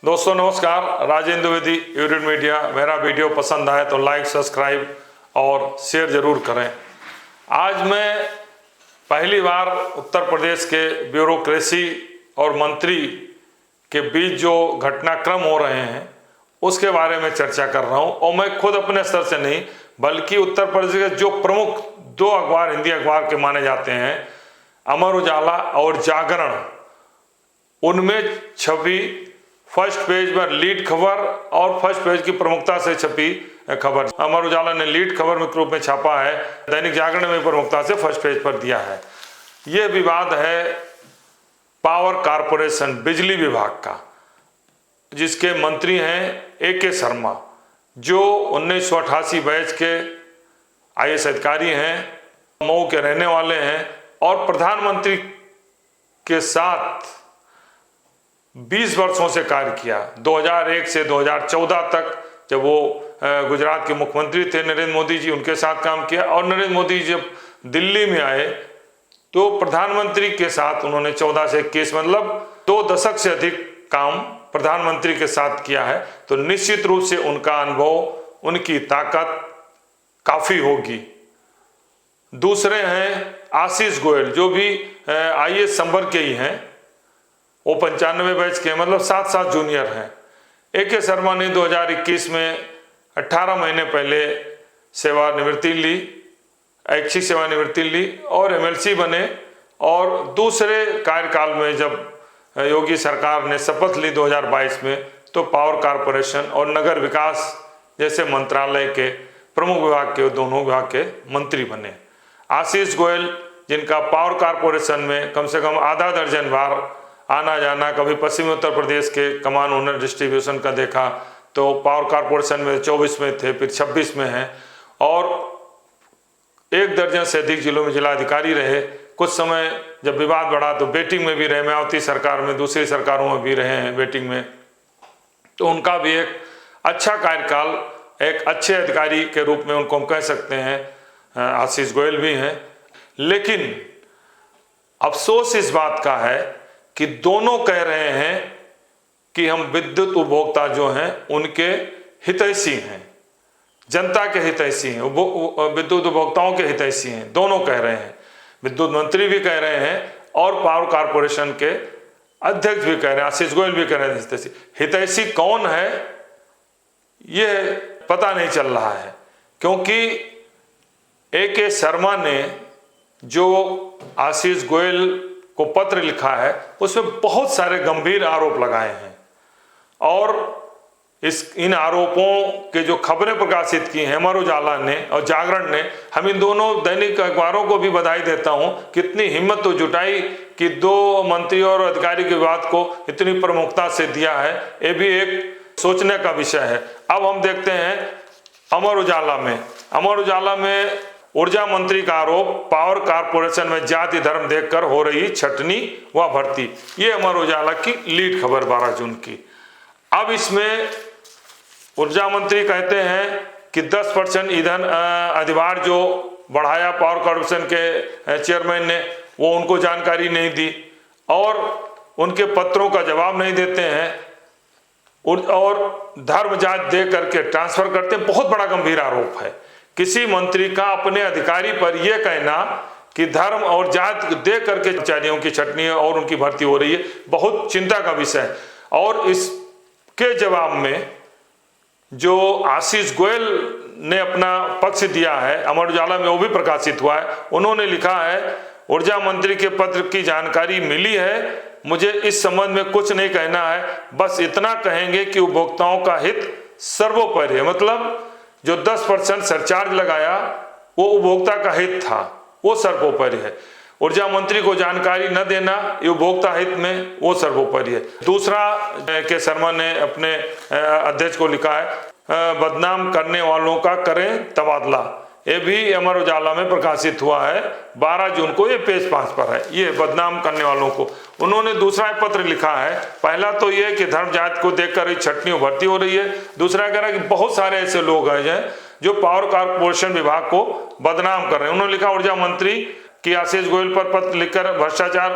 दोस्तों नमस्कार, Rajendra Dwivedi, unit media. मेरा वीडियो पसंद आए तो लाइक, सब्सक्राइब और शेयर जरूर करें। आज मैं पहली बार उत्तर प्रदेश के ब्यूरोक्रेसी और मंत्री के बीच जो घटनाक्रम हो रहे हैं उसके बारे में चर्चा कर रहा हूं। और मैं खुद अपने स्तर से नहीं बल्कि उत्तर प्रदेश के जो प्रमुख दो अखबार, हिंदी अखबार के माने जाते हैं, अमर उजाला और जागरण, उनमें छपी फर्स्ट पेज पर लीड खबर और फर्स्ट पेज की प्रमुखता से छपी खबर, अमर उजाला ने लीड खबर में रूप में छापा है, दैनिक जागरण में प्रमुखता से फर्स्ट पेज पर दिया है। यह विवाद है पावर कारपोरेशन, बिजली विभाग का, जिसके मंत्री हैं ए.के. शर्मा, जो 1988 बैच के IAS अधिकारी हैं, मऊ के रहने वाले हैं और प्रधानमंत्री के साथ 20 वर्षों से कार्य किया। 2001 से 2014 तक जब वो गुजरात के मुख्यमंत्री थे नरेंद्र मोदी जी, उनके साथ काम किया। और नरेंद्र मोदी जी जब दिल्ली में आए तो प्रधानमंत्री के साथ उन्होंने 14 से 21 मतलब 2 दशक से अधिक काम प्रधानमंत्री के साथ किया है। तो निश्चित रूप से उनका अनुभव, उनकी ताकत काफ़ी होगी। दूसरे हैं आशीष गोयल, जो भी IAS संवर के ही हैं, वो 95 बैच के, मतलब 7 जूनियर हैं। ए.के. शर्मा ने 2021 में 18 महीने पहले सेवानिवृत्ति ली, ऐच्छिक सेवानिवृत्ति ली और MLC बने। और दूसरे कार्यकाल में जब योगी सरकार ने शपथ ली 2022 में, तो पावर कारपोरेशन और नगर विकास जैसे मंत्रालय के प्रमुख विभाग के, दोनों विभाग के मंत्री बने। आशीष गोयल, जिनका पावर कारपोरेशन में कम से कम आधा दर्जन बार आना जाना, कभी पश्चिमी उत्तर प्रदेश के कमान ओनर डिस्ट्रीब्यूशन का देखा, तो पावर कारपोरेशन में 24 में थे, फिर 26 में हैं और 1 दर्जन से अधिक जिलों में जिलाधिकारी रहे। कुछ समय जब विवाद बढ़ा तो बेटिंग में भी रहे, मायावती सरकार में, दूसरी सरकारों में भी रहे हैं बेटिंग में। तो उनका भी एक अच्छा कार्यकाल, एक अच्छे अधिकारी के रूप में उनको हम कह सकते हैं। आशीष गोयल भी हैं। लेकिन अफसोस इस बात का है कि दोनों कह रहे हैं कि हम विद्युत उपभोक्ता जो हैं उनके हितैषी हैं, जनता के हितैषी हैं, विद्युत उपभोक्ताओं के हितैषी हैं। दोनों कह रहे हैं, विद्युत मंत्री भी कह रहे हैं और पावर कारपोरेशन के अध्यक्ष भी कह रहे हैं, आशीष गोयल भी कह रहे हैं हितैषी। हितैषी कौन है ये पता नहीं चल रहा है, क्योंकि ए.के. शर्मा ने जो आशीष गोयल को पत्र लिखा है उसमें बहुत सारे गंभीर आरोप लगाए हैं। और इन आरोपों के जो खबरें प्रकाशित की हैं अमर उजाला ने और जागरण ने, हम इन दोनों दैनिक अखबारों को भी बधाई देता हूं, कितनी हिम्मत तो जुटाई कि 2 मंत्री और अधिकारी के विवाद को इतनी प्रमुखता से दिया है। ये भी एक सोचने का विषय है। अब हम देखते हैं अमर उजाला में ऊर्जा मंत्री का आरोप, पावर कारपोरेशन में जाति धर्म देखकर हो रही छटनी व भर्ती। ये अमर उजाला की लीड खबर 12 जून की। अब इसमें ऊर्जा मंत्री कहते हैं कि 10% ईंधन अधिभार जो बढ़ाया पावर कारपोरेशन के चेयरमैन ने, वो उनको जानकारी नहीं दी और उनके पत्रों का जवाब नहीं देते हैं और धर्म जात दे करके ट्रांसफर करते हैं। बहुत बड़ा गंभीर आरोप है किसी मंत्री का अपने अधिकारी पर यह कहना कि धर्म और जात दे करके कर्मचारियों की छटनी और उनकी भर्ती हो रही है। बहुत चिंता का विषय है। और इसके जवाब में जो आशीष गोयल ने अपना पक्ष दिया है, अमर उजाला में वो भी प्रकाशित हुआ है। उन्होंने लिखा है, ऊर्जा मंत्री के पत्र की जानकारी मिली है, मुझे इस संबंध में कुछ नहीं कहना है, बस इतना कहेंगे कि उपभोक्ताओं का हित सर्वोपरि है। मतलब जो 10% सरचार्ज लगाया वो उपभोक्ता का हित था, वो सर्वोपरि है। ऊर्जा मंत्री को जानकारी न देना ये उपभोक्ता हित में वो सर्वोपरि है। दूसरा, के शर्मा ने अपने अध्यक्ष को लिखा है, बदनाम करने वालों का करें तबादला। ये भी अमर उजाला में प्रकाशित हुआ है 12 जून को, ये पेज 5 पर है। ये बदनाम करने वालों को उन्होंने दूसरा पत्र लिखा है। पहला तो ये कि धर्म जात को देखकर छटनी भर्ती हो रही है। दूसरा कह रहा है कि बहुत सारे ऐसे लोग हैं जो पावर कारपोरेशन विभाग को बदनाम कर रहे हैं। उन्होंने लिखा, ऊर्जा मंत्री की आशीष गोयल पर पत्र लिखकर भ्रष्टाचार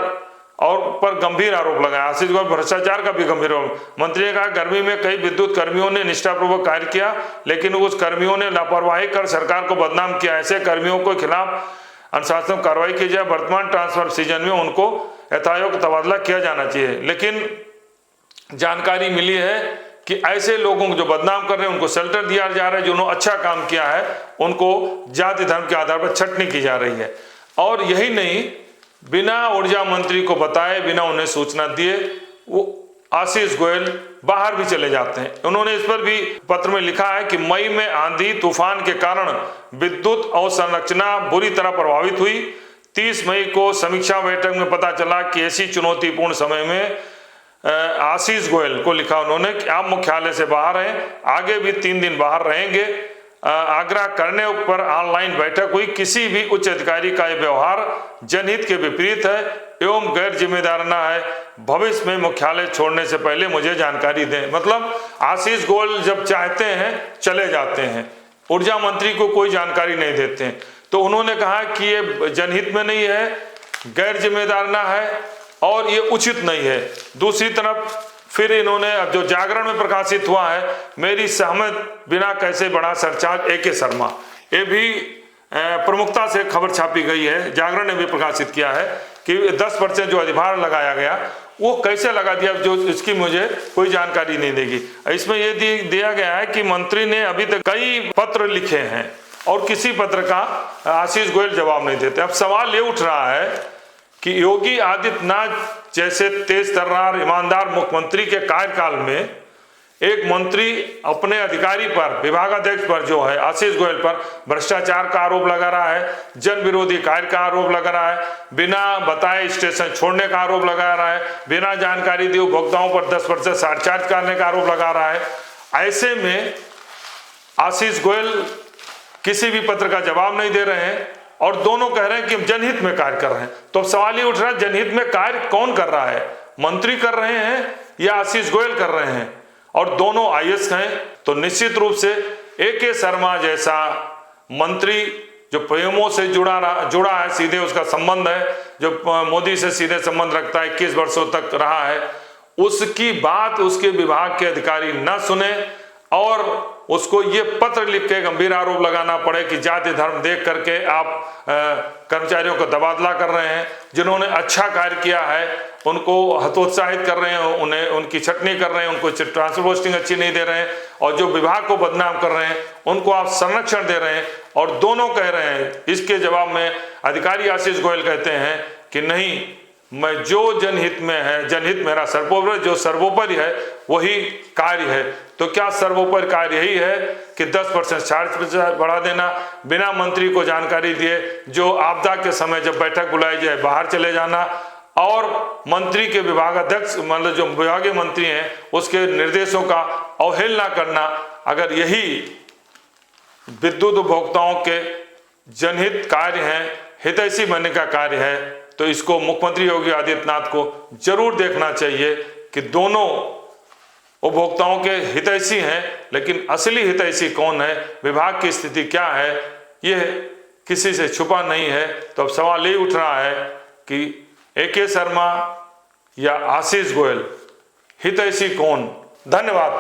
और पर गंभीर आरोप लगाया। आशीष गोयल भ्रष्टाचार का भी गंभीर आरोप। मंत्री ने कहा गर्मी में कई विद्युत कर्मियों ने निष्ठापूर्वक कार्य किया, लेकिन उस कर्मियों ने लापरवाही कर सरकार को बदनाम किया। ऐसे कर्मियों के खिलाफ अनुशासनात्मक कार्रवाई की जाए। वर्तमान ट्रांसफर सीजन में उनको यथायोग्य तबादला किया जाना चाहिए। लेकिन जानकारी मिली है कि ऐसे लोगों को जो बदनाम कर रहे हैं उनको शेल्टर दिया जा रहा है, जिन्होंने अच्छा काम किया है उनको जाति धर्म के आधार पर छटनी की जा रही है। और यही नहीं, बिना ऊर्जा मंत्री को बताए, बिना उन्हें सूचना दिए वो आशीष गोयल बाहर भी चले जाते हैं। उन्होंने इस पर भी पत्र में लिखा है कि मई में आंधी तूफान के कारण विद्युत अवसंरचना बुरी तरह प्रभावित हुई। 30 मई को समीक्षा बैठक में पता चला कि ऐसी चुनौतीपूर्ण समय में आशीष गोयल को लिखा उन्होंने कि आप मुख्यालय से बाहर हैं, आगे भी 3 दिन बाहर रहेंगे। आग्रह करने पर ऑनलाइन बैठक हुई। किसी भी उच्च अधिकारी का यह व्यवहार जनहित के विपरीत है एवं गैर जिम्मेदाराना है। भविष्य में मुख्यालय छोड़ने से पहले मुझे जानकारी दें। मतलब आशीष गोयल जब चाहते हैं चले जाते हैं, ऊर्जा मंत्री को कोई जानकारी नहीं देते हैं। तो उन्होंने कहा कि ये जनहित में नहीं है, गैर जिम्मेदाराना है और ये उचित नहीं है। दूसरी तरफ फिर इन्होंने अब जो जागरण में प्रकाशित हुआ है, मेरी सहमत बिना कैसे बढ़ा सरचार्ज AK शर्मा, ये भी प्रमुखता से खबर छापी गई है। जागरण ने भी प्रकाशित किया है कि 10% जो अधिभार लगाया गया वो कैसे लगा दिया, जो इसकी मुझे कोई जानकारी नहीं देगी। इसमें ये दिया गया है कि मंत्री ने अभी तक कई पत्र लिखे हैं और किसी पत्र का आशीष गोयल जवाब नहीं देते। अब सवाल ये उठ रहा है कि योगी आदित्यनाथ जैसे तेज तर्रार ईमानदार मुख्यमंत्री के कार्यकाल में एक मंत्री अपने अधिकारी पर, विभागाध्यक्ष पर जो है आशीष गोयल पर भ्रष्टाचार का आरोप लगा रहा है, जन विरोधी कार्य का आरोप लगा रहा है, बिना बताए स्टेशन छोड़ने का आरोप लगा रहा है, बिना जानकारी दिए उपभोक्ताओं पर 10% सरचार्ज करने का आरोप लगा रहा है। ऐसे में आशीष गोयल किसी भी पत्र का जवाब नहीं दे रहे हैं और दोनों कह रहे हैं कि हम जनहित में कार्य कर रहे हैं। तो अब सवाल ये उठ रहा है, जनहित में कार्य कौन कर रहा है, मंत्री कर रहे हैं या आशीष गोयल कर रहे हैं? और दोनों IAS हैं। तो निश्चित रूप से AK शर्मा जैसा मंत्री जो पीएमओ से जुड़ा है, सीधे उसका संबंध है, जो मोदी से सीधे संबंध रखता है, 21 वर्षों तक रहा है, उसकी बात उसके विभाग के अधिकारी न सुने और उसको ये पत्र लिख के गंभीर आरोप लगाना पड़े कि जाति धर्म देख करके आप कर्मचारियों का तबादला कर रहे हैं। जिन्होंने अच्छा कार्य किया है उनको हतोत्साहित कर रहे हैं, उन्हें उनकी छटनी कर रहे हैं, उनको ट्रांसफर पोस्टिंग अच्छी नहीं दे रहे हैं और जो विभाग को बदनाम कर रहे हैं उनको आप संरक्षण दे रहे हैं। और दोनों कह रहे हैं, इसके जवाब में अधिकारी आशीष गोयल कहते हैं कि नहीं, मैं जो जनहित में है, जनहित मेरा सर्वोपरि, जो सर्वोपरि है वही कार्य है। तो क्या सर्वोपरि कार्य यही है कि 10% चार्ज बढ़ा देना, बिना मंत्री को जानकारी दिए, जो आपदा के समय जब बैठक बुलाई जाए बाहर चले जाना और मंत्री के विभागाध्यक्ष, मतलब जो विभागीय मंत्री हैं उसके निर्देशों का अवहेलना करना? अगर यही विद्युत उपभोक्ताओं के जनहित कार्य हैं, हितैषी बनने का कार्य है, तो इसको मुख्यमंत्री योगी आदित्यनाथ को जरूर देखना चाहिए कि दोनों उपभोक्ताओं के हितैषी हैं, लेकिन असली हितैषी कौन है, विभाग की स्थिति क्या है, यह किसी से छुपा नहीं है। तो अब सवाल ये उठ रहा है कि AK शर्मा या आशीष गोयल, हितैषी कौन? धन्यवाद।